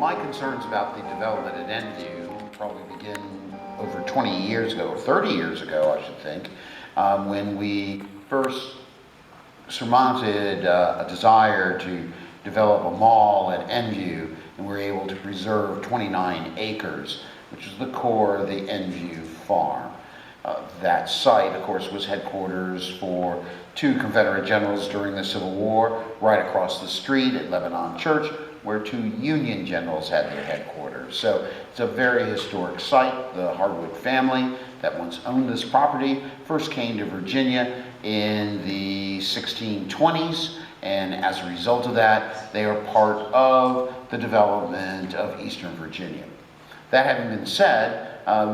my concerns about the development at Endview probably begin over 20 years ago, or 30 years ago, I should think, when we first surmounted a desire to develop a mall at Endview, and we were able to preserve 29 acres, which is the core of the Endview farm. That site, of course, was headquarters for two Confederate generals during the Civil War, right across the street at Lebanon Church, where two Union generals had their headquarters. So it's a very historic site. The Harwood family that once owned this property first came to Virginia in the 1620s, and as a result of that, they are part of the development of Eastern Virginia. That having been said,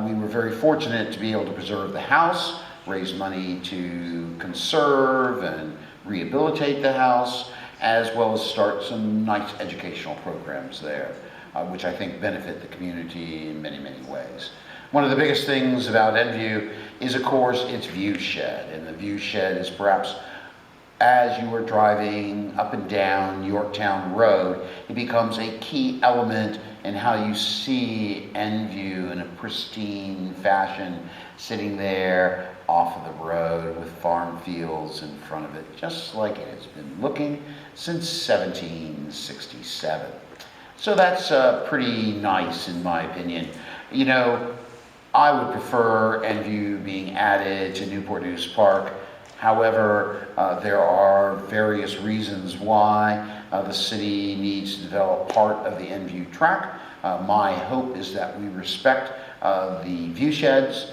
we were very fortunate to be able to preserve the house, raise money to conserve and rehabilitate the house, as well as start some nice educational programs there, which I think benefit the community in many, many ways. One of the biggest things about Endview is, of course, its view shed. And the view shed is perhaps, as you are driving up and down Yorktown Road, it becomes a key element in how you see Endview in a pristine fashion, sitting there off of the road with farm fields in front of it, just like it has been looking since 1767. So that's pretty nice in my opinion. You know, I would prefer Endview being added to Newport News Park. However, there are various reasons why the city needs to develop part of the Endview track. My hope is that we respect the view sheds,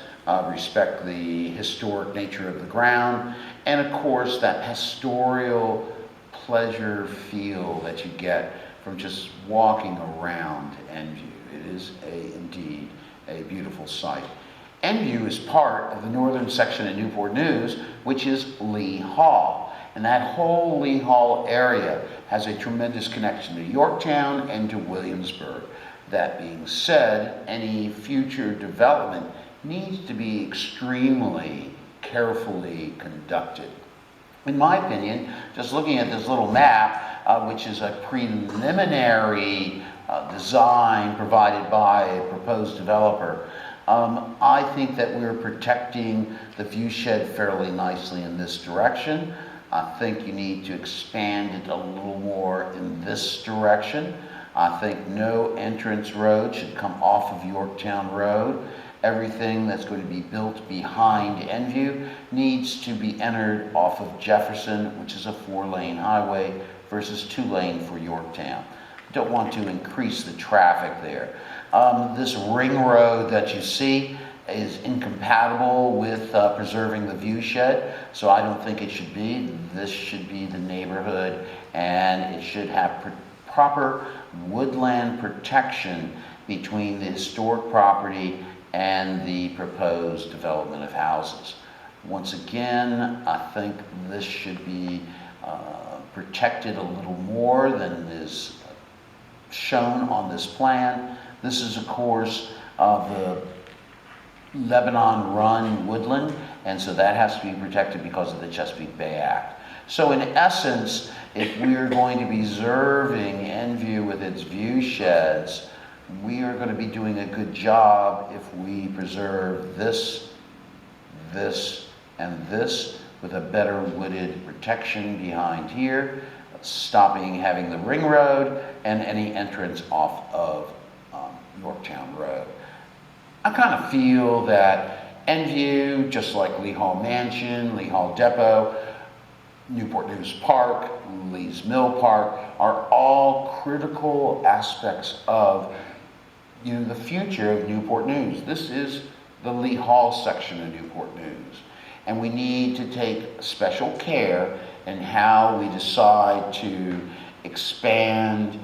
respect the historic nature of the ground, and of course that pastoral pleasure feel that you get from just walking around Endview. It is indeed a beautiful sight. Endview is part of the northern section of Newport News, which is Lee Hall. And that whole Lee Hall area has a tremendous connection to Yorktown and to Williamsburg. That being said, any future development needs to be extremely carefully conducted. In my opinion, just looking at this little map, which is a preliminary design provided by a proposed developer, I think that we're protecting the view shed fairly nicely in this direction. I think you need to expand it a little more in this direction. I think no entrance road should come off of Yorktown Road. Everything that's going to be built behind Endview needs to be entered off of Jefferson, which is a 4-lane highway, versus 2-lane for Yorktown. Don't want to increase the traffic there. This ring road that you see is incompatible with preserving the view shed, so I don't think it should be. This should be the neighborhood, and it should have proper woodland protection between the historic property and the proposed development of houses. Once again, I think this should be protected a little more than is shown on this plan. This is, of course, the Lebanon Run woodland, and so that has to be protected because of the Chesapeake Bay Act. So in essence, if we're going to be preserving Endview with its view sheds, we are going to be doing a good job if we preserve this, and this with a better wooded protection behind here, stopping having the ring road and any entrance off of Yorktown Road. I kind of feel that Endview, just like Lee Hall Mansion, Lee Hall Depot, Newport News Park, Lee's Mill Park, are all critical aspects of the future of Newport News. This is the Lee Hall section of Newport News, and we need to take special care in how we decide to expand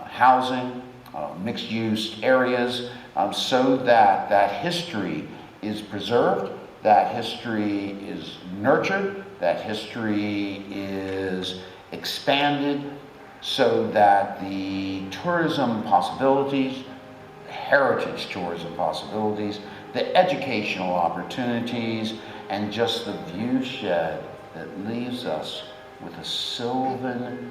housing, mixed-use areas, so that that history is preserved, that history is nurtured, that history is expanded, so that the tourism possibilities, heritage tourism possibilities, the educational opportunities, and just the view shed that leaves us with a sylvan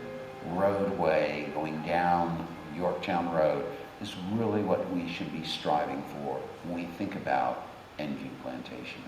roadway going down Yorktown Road is really what we should be striving for when we think about Endview Plantation.